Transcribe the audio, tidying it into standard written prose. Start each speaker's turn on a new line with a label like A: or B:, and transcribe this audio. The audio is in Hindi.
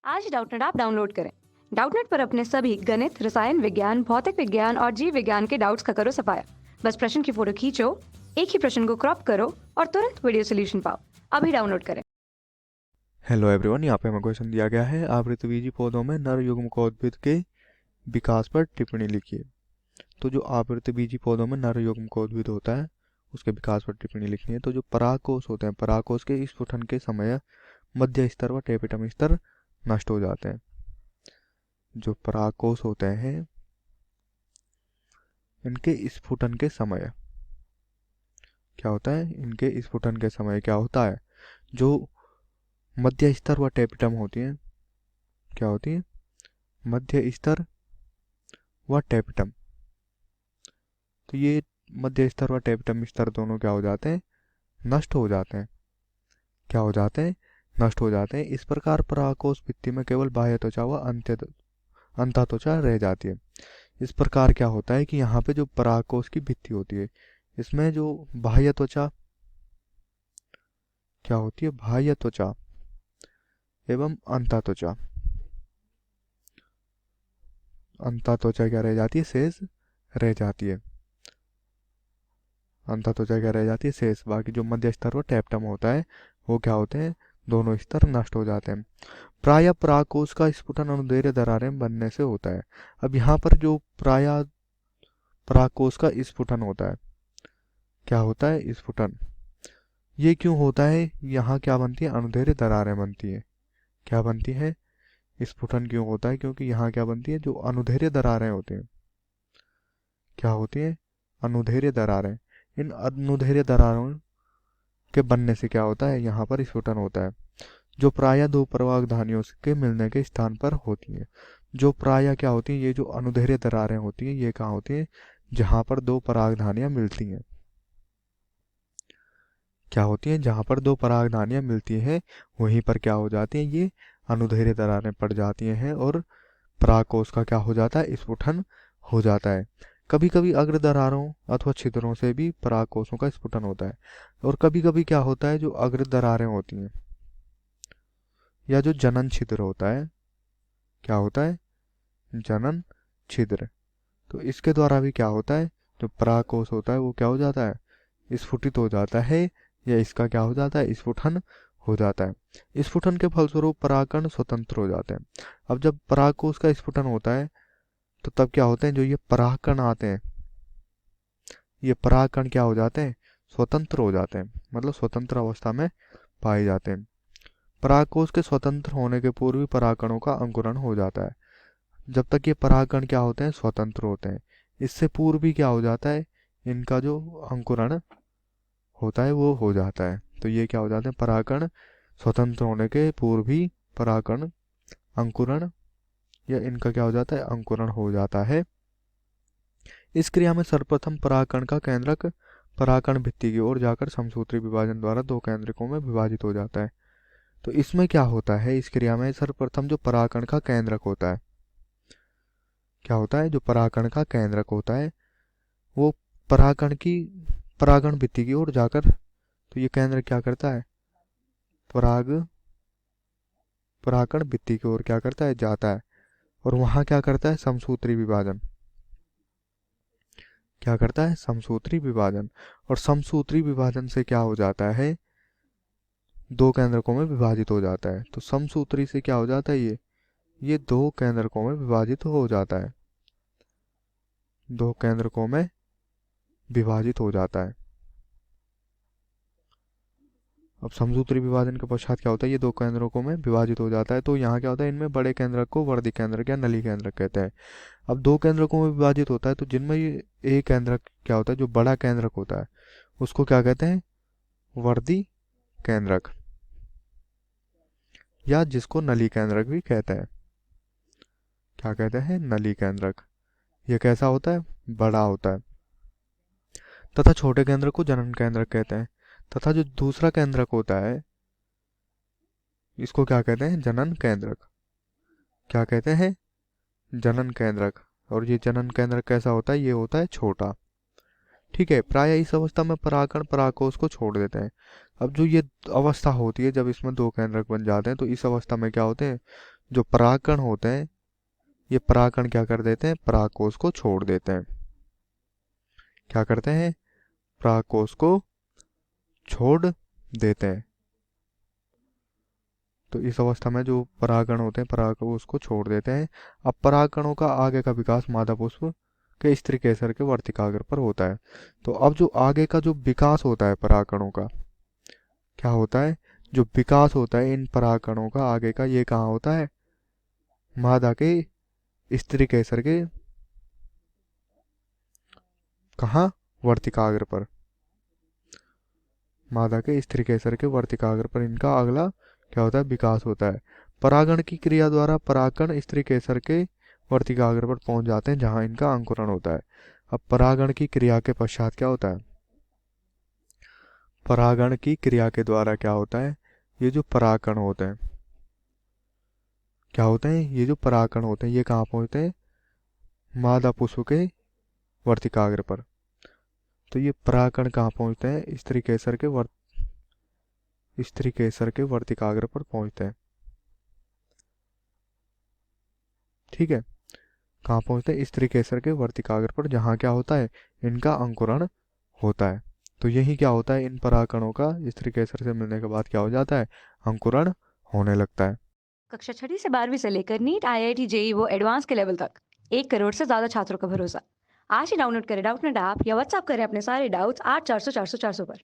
A: आज डाउटनेट ऐप डाउनलोड करें। डाउटनेट पर अपने सभी गणित, रसायन विज्ञान, भौतिक विज्ञान और जीव विज्ञान के डाउट्स का करो सफाया। बस प्रश्न की फोटो खींचो, एक ही प्रश्न को क्रॉप करो और तुरंत वीडियो सोल्यूशन पाओ। अभी डाउनलोड करें।
B: हेलो एवरीवन, यहाँ पे हमें क्वेश्चन दिया गया है आवृतबीजी पौधों में नर युग्मकोद्भिद के विकास पर टिप्पणी लिखिए। तो जो आवृतबीजी पौधों में नर युग्मकोद्भिद होता है उसके विकास पर टिप्पणी लिखनी है। तो जो परागकोश होते हैं, परागकोश के स्फुटन के समय मध्य स्तर व टेपिटम स्तर नष्ट हो जाते हैं। जो परागकोश होते हैं इनके स्फुटन के समय क्या होता है, इनके स्फुटन के समय क्या होता है, जो मध्य स्तर व टेपिटम होती है, क्या होती है, मध्य स्तर व टेपिटम। तो ये मध्य स्तर व टेपिटम स्तर दोनों क्या हो जाते हैं, नष्ट हो जाते हैं। क्या हो जाते हैं, नष्ट हो जाते हैं। इस प्रकार परागकोश भित्ति में केवल बाह्य त्वचा व अंतः त्वचा रह जाती है। इस प्रकार क्या होता है कि यहाँ पे जो परागकोश की भित्ति होती है इसमें जो बाह्य त्वचा क्या होती है, बाह्य त्वचा एवं अंतः त्वचा, अंतः त्वचा क्या रह जाती है, शेष रह जाती है। अंतः त्वचा क्या रह जाती है, शेष। बाकी जो मध्य स्तर व टेप्टम होता है वो क्या होते हैं, दोनों स्तर नष्ट हो जाते हैं। प्रायः परागकोश का स्फुटन अनुदैर्ध्य दरारें बनने से होता है। अब यहाँ पर जो प्रायः परागकोश का स्फुटन होता है, क्या होता है, स्फुटन। ये क्यों होता है, यहाँ क्या बनती है, अनुदैर्ध्य दरारें बनती है। क्या बनती है, स्फुटन क्यों होता है, क्योंकि यहाँ क्या बनती है, जो अनुदैर्ध्य दरारें होती हैं, क्या होती है, अनुदैर्ध्य दरारें। इन अनुदैर्ध्य दरारों के बनने से क्या होता है, यहाँ पर स्फुटन होता है, जो प्रायः दो परागधानियों के मिलने के स्थान पर होती है। जो प्रायः क्या होती है, ये जो अनुदैर्ध्य दरारें होती हैं ये कहाँ होती है, जहाँ पर दो परागधानियाँ मिलती हैं। क्या होती हैं, जहाँ पर दो परागधानियाँ मिलती हैं वहीं पर क्या हो जाती हैं, ये अनुदैर्ध्य दरारें पड़ जाती हैं और परागकोश का क्या हो जाता है, स्फुटन हो जाता है। कभी कभी अग्र दरारों अथवा छिद्रों से भी परागकोशों का स्फुटन होता है। और कभी कभी क्या होता है, जो अग्र दरारें होती हैं या जो जनन छिद्र होता है, क्या होता है, जनन छिद्र, तो इसके द्वारा भी क्या होता है, जो परागकोश होता है वो क्या हो जाता है, स्फुटित हो जाता है, या इसका क्या हो जाता है, स्फुटन हो जाता है। स्फुटन के फलस्वरूप परागकण स्वतंत्र हो जाते हैं। अब जब परागकोश का स्फुटन होता है तो तब क्या होते हैं, जो ये परागकण आते हैं, ये परागकण क्या हो जाते हैं, स्वतंत्र हो जाते हैं, मतलब स्वतंत्र अवस्था में पाए जाते हैं। परागकोश के स्वतंत्र होने के पूर्व ही परागकणों का अंकुरण हो जाता है। जब तक ये परागकण क्या होते हैं, स्वतंत्र होते हैं, इससे पूर्व भी क्या हो जाता है, इनका जो अंकुरण होता है वो हो जाता है। तो ये क्या हो जाते हैं, परागकण स्वतंत्र होने के पूर्व ही परागकण अंकुरण या इनका क्या हो जाता है, अंकुरण हो जाता है। इस क्रिया में सर्वप्रथम परागकण का केंद्रक परागकण भित्ति की ओर जाकर समसूत्री विभाजन द्वारा दो केंद्रकों में विभाजित हो जाता है। तो इसमें क्या होता है, इस क्रिया में सर्वप्रथम जो परागकण का केंद्रक होता है, क्या होता है, जो परागकण का केंद्रक होता है वो परागकण की परागण भित्ति की ओर जाकर, तो ये केंद्र क्या करता है, परागकण भित्ति की ओर क्या करता है, जाता है, और वहां क्या करता है, समसूत्री विभाजन, क्या करता है, समसूत्री विभाजन। और समसूत्री विभाजन से क्या हो जाता है, दो केंद्रकों में विभाजित हो जाता है। तो समसूत्री से क्या हो जाता है, ये दो केंद्रकों में विभाजित हो जाता है, दो केंद्रकों में विभाजित हो जाता है। अब समसूत्री विभाजन के पश्चात क्या होता है, ये दो केंद्रकों में विभाजित हो जाता है। तो यहाँ क्या होता है, इनमें बड़े केंद्रक को वर्धी केंद्रक या नली केंद्रक कहते हैं। अब दो केंद्रकों में विभाजित होता है तो जिनमें ये एक केंद्रक क्या होता है, जो बड़ा केंद्रक होता है उसको क्या कहते हैं, वर्धी केंद्रक, या जिसको नली केंद्रक भी कहते हैं। क्या कहते हैं, नली केंद्रक। ये कैसा होता है, बड़ा होता है। तथा छोटे केंद्रक को जनन केंद्रक कहते हैं। तथा जो दूसरा केंद्रक होता है इसको क्या कहते हैं, जनन केंद्रक। क्या कहते हैं, जनन केंद्रक। और ये जनन केंद्रक कैसा होता है, ये होता है छोटा। ठीक है, प्राय इस अवस्था में परागकण परागकोश को छोड़ देते हैं। अब जो ये अवस्था होती है जब इसमें दो केंद्रक बन जाते हैं तो इस अवस्था में क्या होते हैं, जो परागकण होते हैं, ये परागकण क्या कर देते हैं, परागकोश को छोड़ देते हैं। क्या करते हैं, परागकोश को छोड़ देते हैं। तो इस अवस्था में जो परागकण होते हैं परागकोश को छोड़ देते हैं। अब परागकणों का आगे का विकास मादा पुष्प के स्त्री केसर के वर्तिकाग्र पर होता है। तो अब जो आगे का जो विकास होता है परागकणों का, क्या होता है, जो विकास होता है इन परागकणों का आगे का, ये कहाँ होता है, मादा के स्त्री केसर के कहाँ, वर्तिकाग्र पर। मादा के स्त्री केसर के वर्तिकाग्र पर इनका अगला क्या होता है, विकास होता है। परागण की क्रिया द्वारा परागकण स्त्री केसर के वर्तिकाग्र पर पहुंच जाते हैं जहां इनका अंकुरण होता है। अब परागण की क्रिया के पश्चात क्या होता है, परागण की क्रिया के द्वारा क्या होता है, ये जो परागकण होते हैं, क्या होते हैं, ये जो परागकण होते हैं ये कहाँ पहुंचते हैं, मादा पुष्प के वर्तिकाग्र पर। तो ये परागकण कहाँ पहुंचते हैं, स्त्री केसर के वर्तिकाग्र पर पहुंचते हैं। ठीक है, कहाँ पहुंचते हैं, स्त्री केसर के वर्तिकाग्र पर, जहाँ क्या होता है, इनका अंकुरण होता है। तो यही क्या होता है, इन परागकणों का स्त्री केसर से मिलने के बाद क्या हो जाता है, अंकुरण होने लगता है।
A: कक्षा 6वीं से 12वीं से लेकर नीट, IIT, JEE वो एडवांस के लेवल तक 1 करोड़ से ज़्यादा छात्रों का भरोसा। आज ही डाउनलोड करें डाउटनेट ऐप या व्हाट्सएप करें अपने सारे डाउट्स 8400 400 400 पर।